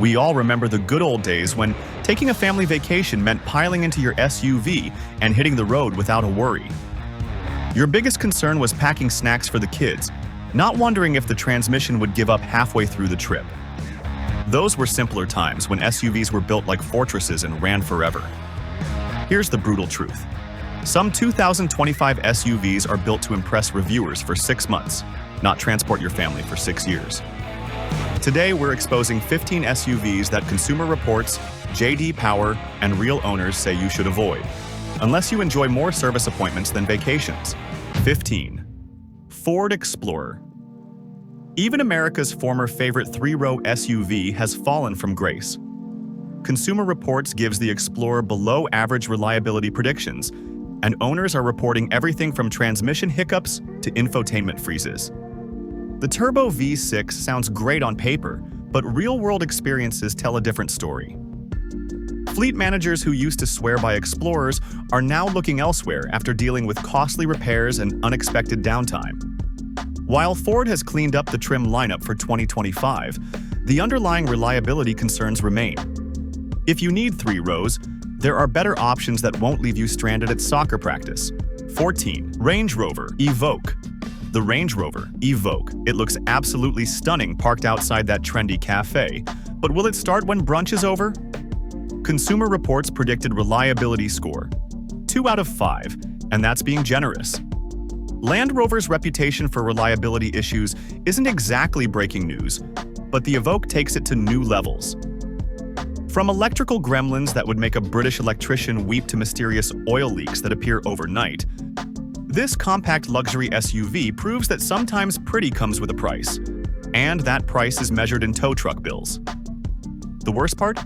We all remember the good old days when taking a family vacation meant piling into your SUV and hitting the road without a worry. Your biggest concern was packing snacks for the kids, not wondering if the transmission would give up halfway through the trip. Those were simpler times when SUVs were built like fortresses and ran forever. Here's the brutal truth. Some 2025 SUVs are built to impress reviewers for 6 months, not transport your family for 6 years. Today, we're exposing 15 SUVs that Consumer Reports, J.D. Power, and real owners say you should avoid, unless you enjoy more service appointments than vacations. 15. Ford Explorer. Even America's former favorite 3-row SUV has fallen from grace. Consumer Reports gives the Explorer below-average reliability predictions, and owners are reporting everything from transmission hiccups to infotainment freezes. The Turbo V6 sounds great on paper, but real-world experiences tell a different story. Fleet managers who used to swear by Explorers are now looking elsewhere after dealing with costly repairs and unexpected downtime. While Ford has cleaned up the trim lineup for 2025, the underlying reliability concerns remain. If you need 3 rows, there are better options that won't leave you stranded at soccer practice. 14. Range Rover Evoque. The Range Rover Evoque. It looks absolutely stunning parked outside that trendy cafe, but will it start when brunch is over? Consumer Reports predicted reliability score 2 out of 5, and that's being generous. Land Rover's reputation for reliability issues isn't exactly breaking news, but the Evoque takes it to new levels. From electrical gremlins that would make a British electrician weep to mysterious oil leaks that appear overnight, this compact luxury SUV proves that sometimes pretty comes with a price, and that price is measured in tow truck bills. The worst part?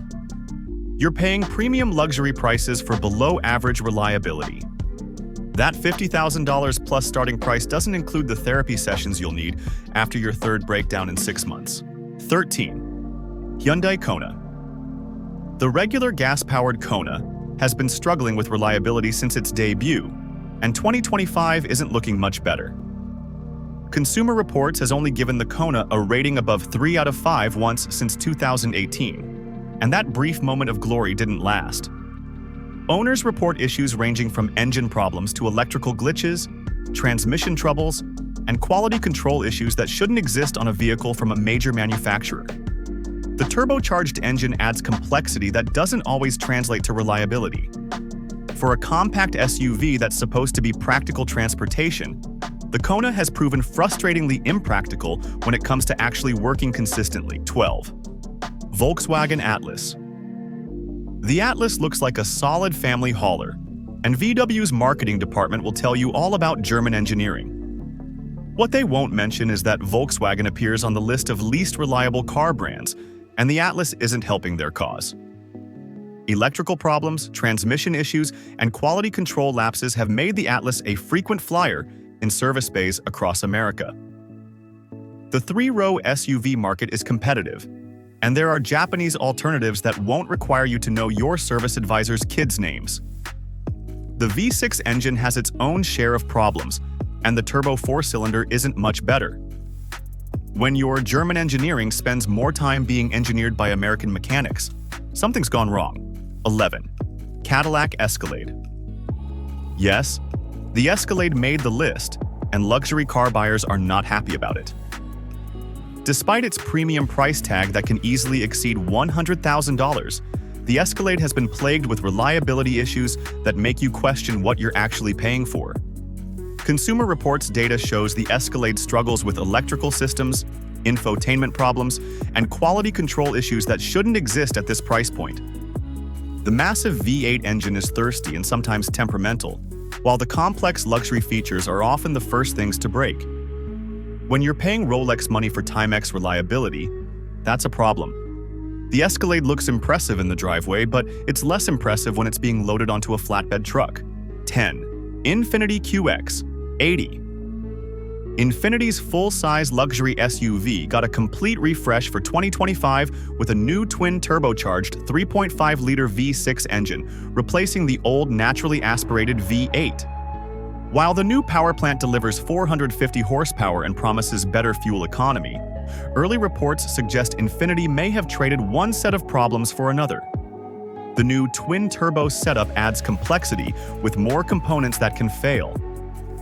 You're paying premium luxury prices for below-average reliability. That $50,000 plus starting price doesn't include the therapy sessions you'll need after your 3rd breakdown in 6 months. 13. Hyundai Kona. The regular gas-powered Kona has been struggling with reliability since its debut, and 2025 isn't looking much better. Consumer Reports has only given the Kona a rating above 3 out of 5 once since 2018, and that brief moment of glory didn't last. Owners report issues ranging from engine problems to electrical glitches, transmission troubles, and quality control issues that shouldn't exist on a vehicle from a major manufacturer. The turbocharged engine adds complexity that doesn't always translate to reliability. For a compact SUV that's supposed to be practical transportation, the Kona has proven frustratingly impractical when it comes to actually working consistently. 12. Volkswagen Atlas. The Atlas looks like a solid family hauler, and VW's marketing department will tell you all about German engineering. What they won't mention is that Volkswagen appears on the list of least reliable car brands, and the Atlas isn't helping their cause. Electrical problems, transmission issues, and quality control lapses have made the Atlas a frequent flyer in service bays across America. The 3-row SUV market is competitive, and there are Japanese alternatives that won't require you to know your service advisor's kids' names. The V6 engine has its own share of problems, and the turbo 4-cylinder isn't much better. When your German engineering spends more time being engineered by American mechanics, something's gone wrong. 11. Cadillac Escalade. Yes, the Escalade made the list, and luxury car buyers are not happy about it. Despite its premium price tag that can easily exceed $100,000, the Escalade has been plagued with reliability issues that make you question what you're actually paying for. Consumer Reports data shows the Escalade struggles with electrical systems, infotainment problems, and quality control issues that shouldn't exist at this price point. The massive V8 engine is thirsty and sometimes temperamental, while the complex luxury features are often the first things to break. When you're paying Rolex money for Timex reliability, that's a problem. The Escalade looks impressive in the driveway, but it's less impressive when it's being loaded onto a flatbed truck. 10. Infiniti QX80. Infinity's full-size luxury SUV got a complete refresh for 2025 with a new twin-turbocharged 3.5-liter V6 engine, replacing the old naturally aspirated V8. While the new power plant delivers 450 horsepower and promises better fuel economy, Early reports suggest Infiniti may have traded one set of problems for another. The new twin-turbo setup adds complexity with more components that can fail.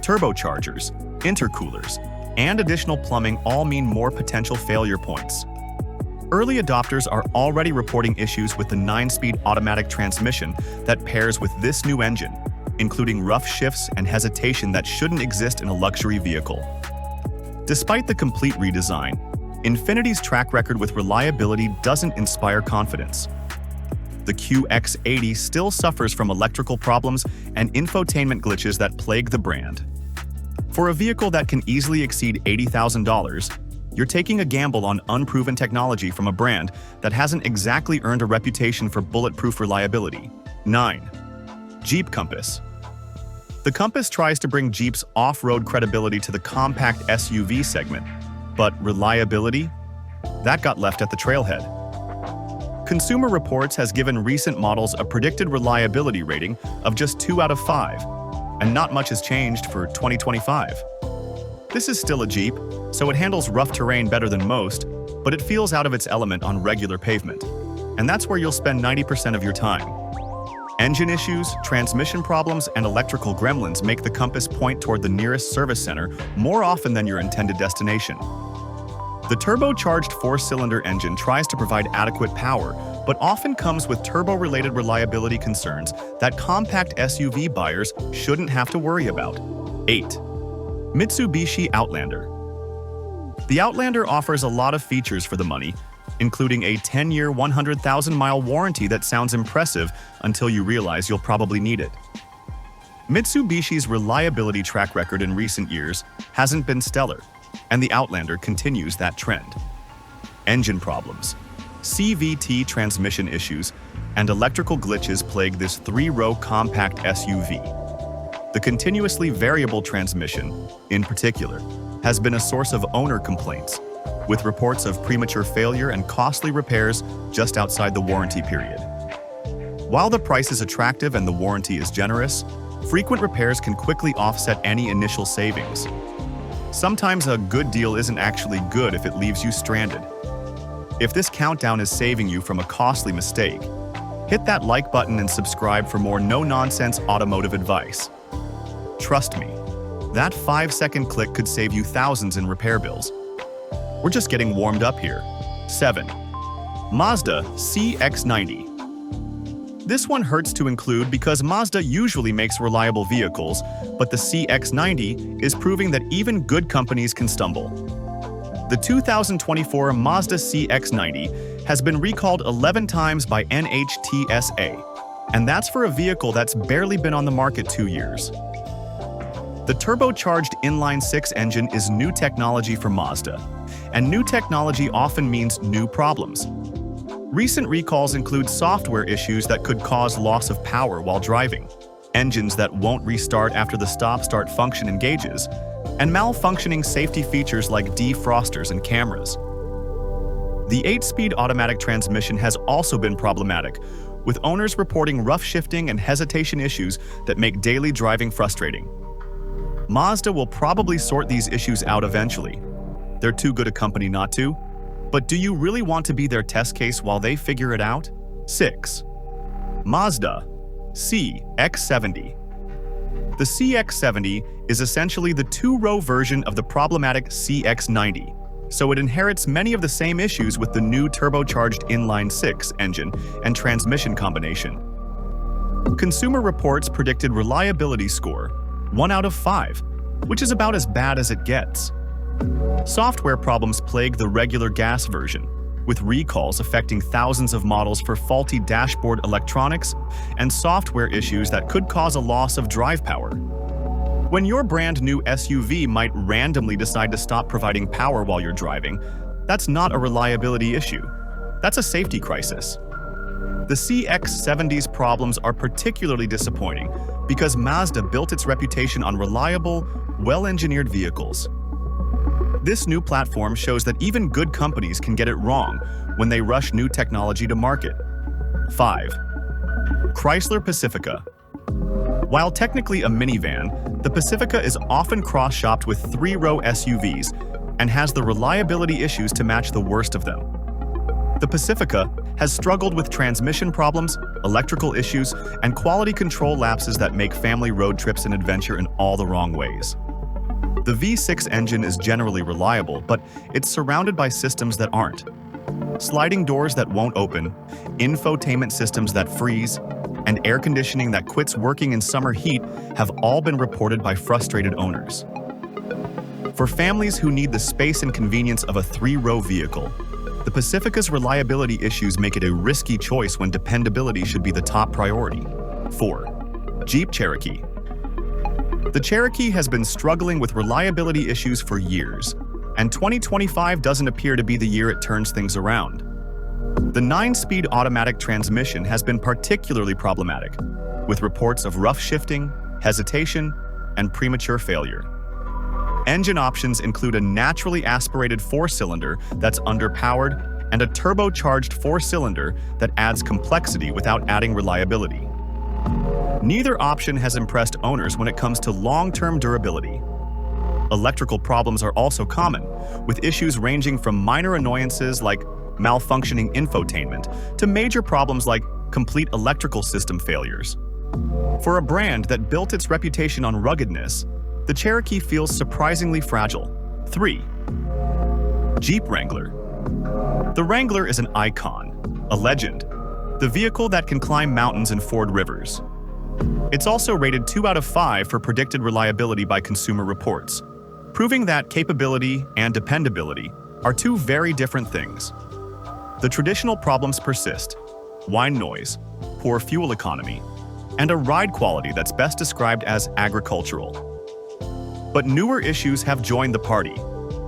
Turbochargers, intercoolers, and additional plumbing all mean more potential failure points. Early adopters are already reporting issues with the 9-speed automatic transmission that pairs with this new engine, including rough shifts and hesitation that shouldn't exist in a luxury vehicle. Despite the complete redesign, Infiniti's track record with reliability doesn't inspire confidence. The QX80 still suffers from electrical problems and infotainment glitches that plague the brand. For a vehicle that can easily exceed $80,000, you're taking a gamble on unproven technology from a brand that hasn't exactly earned a reputation for bulletproof reliability. 9. Jeep Compass. The Compass tries to bring Jeep's off-road credibility to the compact SUV segment, but reliability? That got left at the trailhead. Consumer Reports has given recent models a predicted reliability rating of just 2 out of 5, and not much has changed for 2025. This is still a Jeep, so it handles rough terrain better than most, but it feels out of its element on regular pavement. And that's where you'll spend 90% of your time. Engine issues, transmission problems, and electrical gremlins make the Compass point toward the nearest service center more often than your intended destination. The turbocharged 4-cylinder engine tries to provide adequate power, but often comes with turbo-related reliability concerns that compact SUV buyers shouldn't have to worry about. 8. Mitsubishi Outlander. The Outlander offers a lot of features for the money, including a 10-year, 100,000-mile warranty that sounds impressive until you realize you'll probably need it. Mitsubishi's reliability track record in recent years hasn't been stellar, and the Outlander continues that trend. Engine problems, CVT transmission issues, and electrical glitches plague this 3-row compact SUV. The continuously variable transmission, in particular, has been a source of owner complaints, with reports of premature failure and costly repairs just outside the warranty period. While the price is attractive and the warranty is generous, frequent repairs can quickly offset any initial savings. Sometimes a good deal isn't actually good if it leaves you stranded. If this countdown is saving you from a costly mistake, hit that like button and subscribe for more no-nonsense automotive advice. Trust me, that 5-second click could save you thousands in repair bills. We're just getting warmed up here. 7. Mazda CX-90. This one hurts to include because Mazda usually makes reliable vehicles, but the CX-90 is proving that even good companies can stumble. The 2024 Mazda CX-90 has been recalled 11 times by NHTSA, and that's for a vehicle that's barely been on the market 2 years. The turbocharged inline-6 engine is new technology for Mazda, and new technology often means new problems. Recent recalls include software issues that could cause loss of power while driving, engines that won't restart after the stop-start function engages, and malfunctioning safety features like defrosters and cameras. The 8-speed automatic transmission has also been problematic, with owners reporting rough shifting and hesitation issues that make daily driving frustrating. Mazda will probably sort these issues out eventually. They're too good a company not to. But do you really want to be their test case while they figure it out? 6. Mazda CX-70. The CX-70 is essentially the 2-row version of the problematic CX-90, so it inherits many of the same issues with the new turbocharged inline-6 engine and transmission combination. Consumer Reports predicted reliability score 1 out of 5, which is about as bad as it gets. Software problems plague the regular gas version, with recalls affecting thousands of models for faulty dashboard electronics and software issues that could cause a loss of drive power. When your brand new SUV might randomly decide to stop providing power while you're driving, that's not a reliability issue. That's a safety crisis. The CX-70's problems are particularly disappointing because Mazda built its reputation on reliable, well-engineered vehicles. This new platform shows that even good companies can get it wrong when they rush new technology to market. 5. Chrysler Pacifica. While technically a minivan, the Pacifica is often cross-shopped with 3-row SUVs and has the reliability issues to match the worst of them. The Pacifica has struggled with transmission problems, electrical issues, and quality control lapses that make family road trips an adventure in all the wrong ways. The V6 engine is generally reliable, but it's surrounded by systems that aren't. Sliding doors that won't open, infotainment systems that freeze, and air conditioning that quits working in summer heat have all been reported by frustrated owners. For families who need the space and convenience of a 3-row vehicle, the Pacifica's reliability issues make it a risky choice when dependability should be the top priority. 4. Jeep Cherokee. The Cherokee has been struggling with reliability issues for years, and 2025 doesn't appear to be the year it turns things around. The 9-speed automatic transmission has been particularly problematic, with reports of rough shifting, hesitation, and premature failure. Engine options include a naturally aspirated 4-cylinder that's underpowered and a turbocharged 4-cylinder that adds complexity without adding reliability. Neither option has impressed owners when it comes to long-term durability. Electrical problems are also common, with issues ranging from minor annoyances like malfunctioning infotainment to major problems like complete electrical system failures. For a brand that built its reputation on ruggedness, the Cherokee feels surprisingly fragile. 3. Jeep Wrangler. The Wrangler is an icon, a legend, the vehicle that can climb mountains and ford rivers. It's also rated 2 out of 5 for predicted reliability by Consumer Reports, proving that capability and dependability are two very different things. The traditional problems persist: whine noise, poor fuel economy, and a ride quality that's best described as agricultural. But newer issues have joined the party,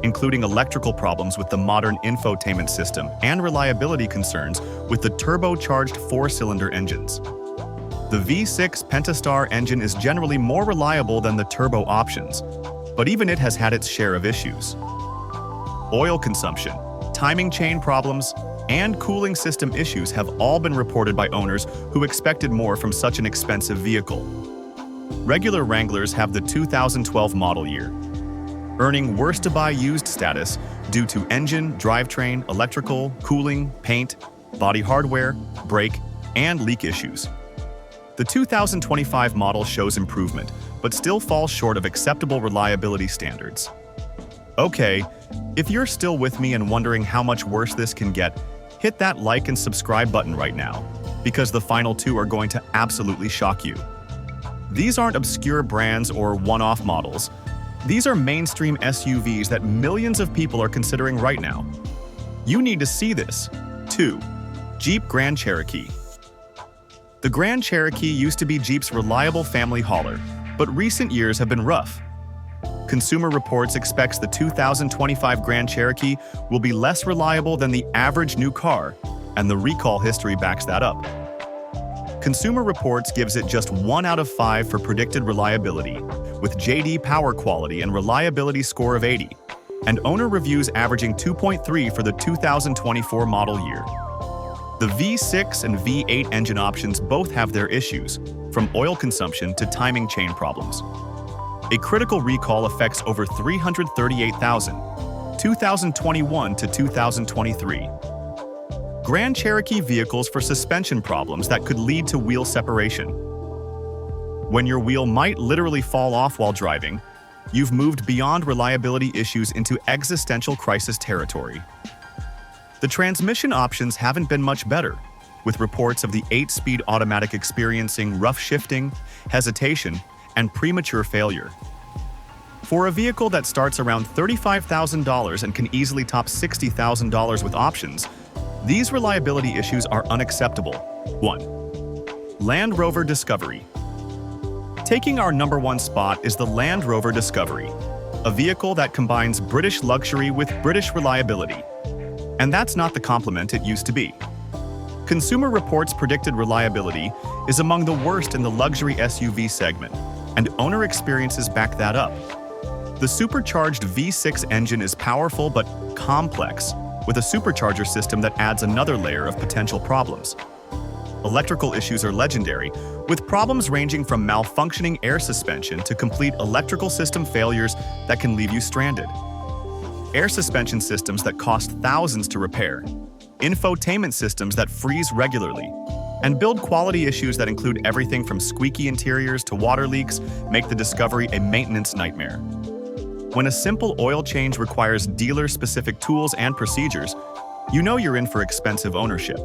including electrical problems with the modern infotainment system and reliability concerns with the turbocharged 4-cylinder engines. The V6 Pentastar engine is generally more reliable than the turbo options, but even it has had its share of issues. Oil consumption, timing chain problems, and cooling system issues have all been reported by owners who expected more from such an expensive vehicle. Regular Wranglers have the 2012 model year, earning worst to buy used status due to engine, drivetrain, electrical, cooling, paint, body hardware, brake, and leak issues. The 2025 model shows improvement, but still falls short of acceptable reliability standards. Okay, if you're still with me and wondering how much worse this can get, hit that like and subscribe button right now, because the final 2 are going to absolutely shock you. These aren't obscure brands or one-off models. These are mainstream SUVs that millions of people are considering right now. You need to see this. 2. Jeep Grand Cherokee. The Grand Cherokee used to be Jeep's reliable family hauler, but recent years have been rough. Consumer Reports expects the 2025 Grand Cherokee will be less reliable than the average new car, and the recall history backs that up. Consumer Reports gives it just 1 out of 5 for predicted reliability, with JD Power Quality and Reliability score of 80, and owner reviews averaging 2.3 for the 2024 model year. The V6 and V8 engine options both have their issues, from oil consumption to timing chain problems. A critical recall affects over 338,000, 2021 to 2023. Grand Cherokee vehicles for suspension problems that could lead to wheel separation. When your wheel might literally fall off while driving, you've moved beyond reliability issues into existential crisis territory. The transmission options haven't been much better, with reports of the 8-speed automatic experiencing rough shifting, hesitation, and premature failure. For a vehicle that starts around $35,000 and can easily top $60,000 with options, these reliability issues are unacceptable. 1. Land Rover Discovery. Taking our number 1 spot is the Land Rover Discovery, a vehicle that combines British luxury with British reliability. And that's not the compliment it used to be. Consumer Reports' predicted reliability is among the worst in the luxury SUV segment, and owner experiences back that up. The supercharged V6 engine is powerful but complex, with a supercharger system that adds another layer of potential problems. Electrical issues are legendary, with problems ranging from malfunctioning air suspension to complete electrical system failures that can leave you stranded. air suspension systems that cost thousands to repair, infotainment systems that freeze regularly, and build quality issues that include everything from squeaky interiors to water leaks make the Discovery a maintenance nightmare. When a simple oil change requires dealer-specific tools and procedures, you know you're in for expensive ownership.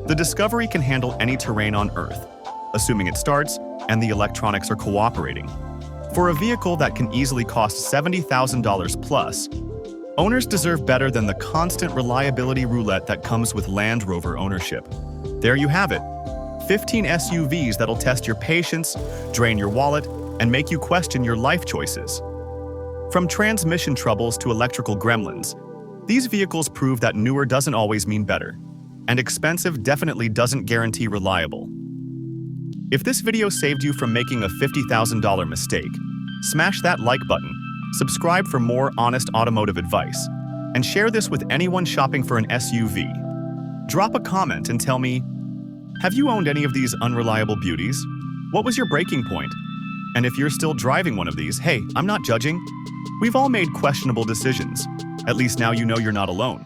The Discovery can handle any terrain on Earth, assuming it starts and the electronics are cooperating. For a vehicle that can easily cost $70,000 plus, owners deserve better than the constant reliability roulette that comes with Land Rover ownership. There you have it, 15 SUVs that'll test your patience, drain your wallet, and make you question your life choices. From transmission troubles to electrical gremlins, these vehicles prove that newer doesn't always mean better, and expensive definitely doesn't guarantee reliable. If this video saved you from making a $50,000 mistake, smash that like button, subscribe for more honest automotive advice, and share this with anyone shopping for an SUV. Drop a comment and tell me, have you owned any of these unreliable beauties? What was your breaking point? And if you're still driving one of these, hey, I'm not judging. We've all made questionable decisions. At least now you know you're not alone.